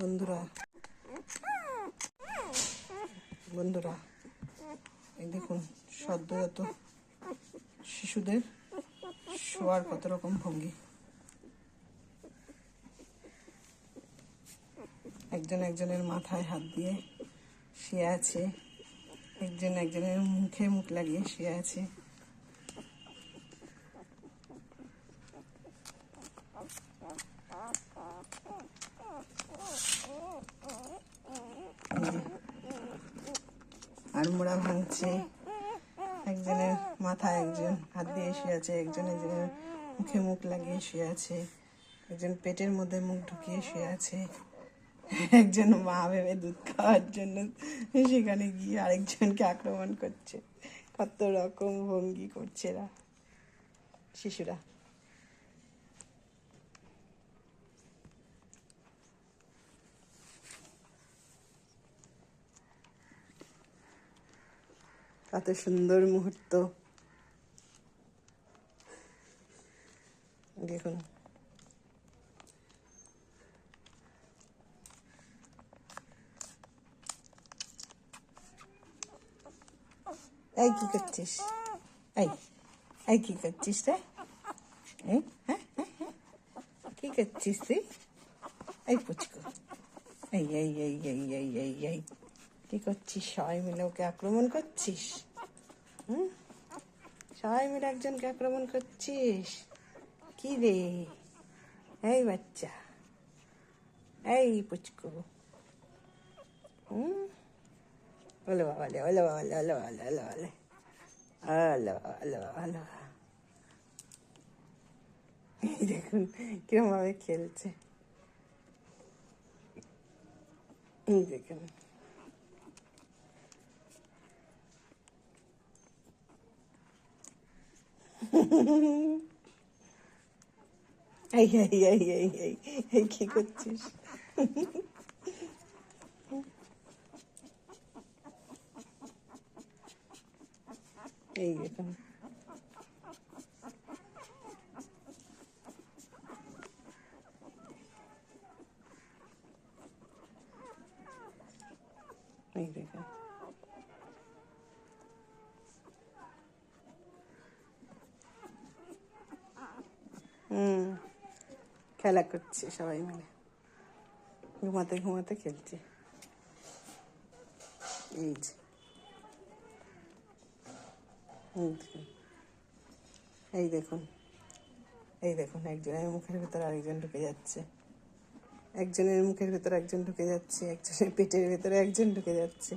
বন্ধুরা বন্ধুরা এই দেখুন সদ্যজাত শিশুদের শোয়ার কত রকম ভঙ্গি। একজন একজনের মাথায় হাত দিয়ে শুয়ে আছে, একজন একজনের মুখে মুখ লাগিয়ে শুয়ে আছে। আড়মোড়া ভাঙছে, একজনের মাথায় একজন হাত দিয়ে শুয়ে আছে, একজন একজনের মুখে মুখ লাগিয়ে শুয়ে আছে, একজন পেটের মধ্যে মুখ ঢুকিয়ে শুয়ে আছে, একজন মা ভেবে দুধ খাওয়ার জন্য সেখানে গিয়ে আরেকজনকে আক্রমণ করছে। কত রকম ভঙ্গি করছে এরা শিশুরা। কত সুন্দর মুহূর্ত দেখুন। এই কি করছিস? এই এই কি করছিস রে? কি করছিস তুই? এই পুচকু, এই এই এই এই এই এই এই কি করছিস? সবাই মিলে ওকে আক্রমণ করছিস? সবাই মিলে একজনকে আক্রমণ করছিস? কি রে এই বাচ্চা, এই পুচকু, ওলে বাবালে, ওলে বাবালে, ওলে বাবালে, ওলে বাবালে, ওলে বাবা, ওলে বাবা, ওলে বাবা। এই দেখুন কিরম ভাবে খেলছে। এই দেখুন এই এই এই এই এই এই কি করছিস? এই দেখুন এই দেখুন খেলা করছে সবাই মিলে, ঘুমাতে ঘুমাতে খেলছে। এই যে এই দেখুন, এই দেখুন একজনের মুখের ভেতর আরেকজন ঢুকে যাচ্ছে, একজনের মুখের ভেতর একজন ঢুকে যাচ্ছে, একজনের পেটের ভেতরে একজন ঢুকে যাচ্ছে,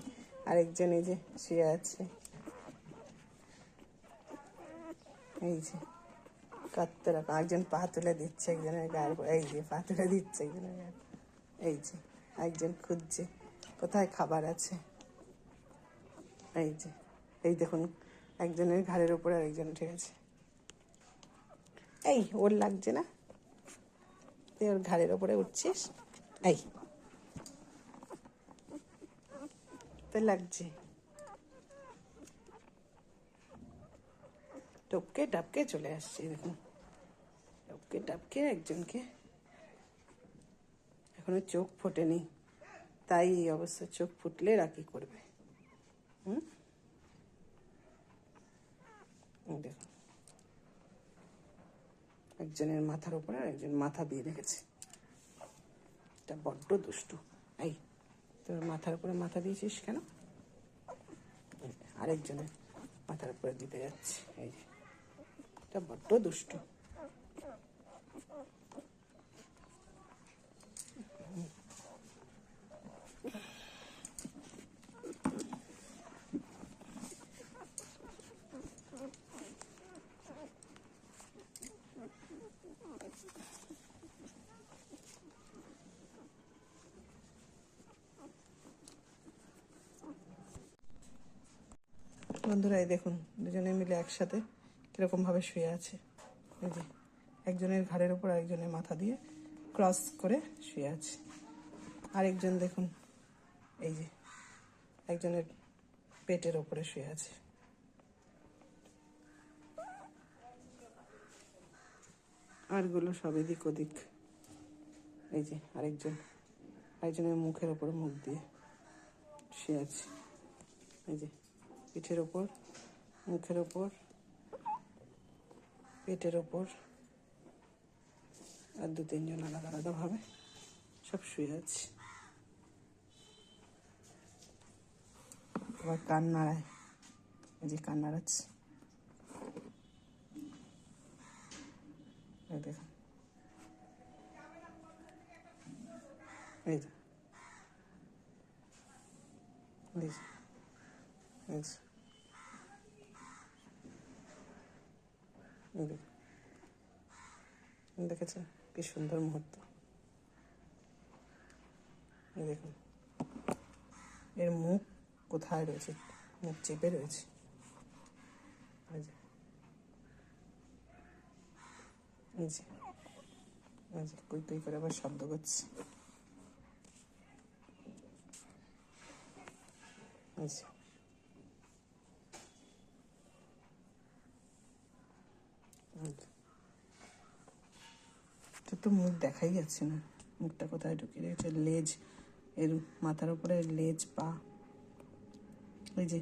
আরেকজন এই যে শুয়ে আছে। এই যে কত রকম, একজন পা তুলে দিচ্ছে একজনের গায়ের, এই যে পা তুলে দিচ্ছে একজনের গায়ের, এই যে একজন খুঁজছে কোথায় খাবার আছে। এই যে এই দেখুন একজনের ঘাড়ের উপরে আরেকজন উঠে গেছে। এই ওর লাগছে না? তুই ওর ঘাড়ের ওপরে উঠছিস? এই তোর লাগছে? টপকে টাপকে চলে আসছে দেখুন, টপকে টাপকে একজনকে। এখনো চোখ ফোটেনি, তাই এই অবস্থা। চোখ ফুটলে এরা কি করবে? দেখুন একজনের মাথার উপরে একজন মাথা দিয়ে রেখেছে। এটা বড্ড দুষ্টু। এই তোর মাথার উপরে মাথা দিয়েছিস কেন? আরেকজনের মাথার উপরে দিতে যাচ্ছে। এই যে এটা বড্ড দুষ্টু। বন্ধুরা এই দেখুন দুজনে মিলে একসাথে কিরকম ভাবে শুয়ে আছে। এই যে একজনের ঘাড়ের উপর আরেকজনের মাথা দিয়ে ক্রস করে শুয়ে আছে। আরেকজন দেখুন এই যে একজনের পেটের ওপরে শুয়ে আছে। আরগুলো সব এদিক ওদিক। এই যে আরেকজন একজনের মুখের ওপরে মুখ দিয়ে শুয়ে আছে। এই যে পিঠের ওপর, মুখের ওপর, পেটের ওপর, আর 2-3 জন আলাদা আলাদা ভাবে সব শুয়ে আছে। আবার কান নাড়ায়, এই যে কান নাড়াচ্ছে, এই দেখুন, এই যে এই যে, এই যে, এই দেখুন, দেখেছেন কি সুন্দর মুহূর্ত। এই দেখুন এর মুখ কোথায় রয়েছে, মুখ চেপে রয়েছে। এই যে, এই যে, এই যে কুই কুই করে আবার শব্দ করছে। এই যে, এই যে। এটা তো মুখ দেখাই যাচ্ছে না, মুখটা কোথায় ঢুকিয়ে রেখেছে। লেজ, এর মাথার উপরে লেজ, পা, ওই যে,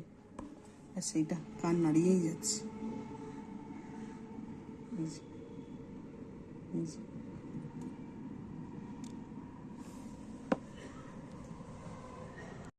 আর সেইটা কান নাড়িয়েই যাচ্ছে। এই যে, এই যে।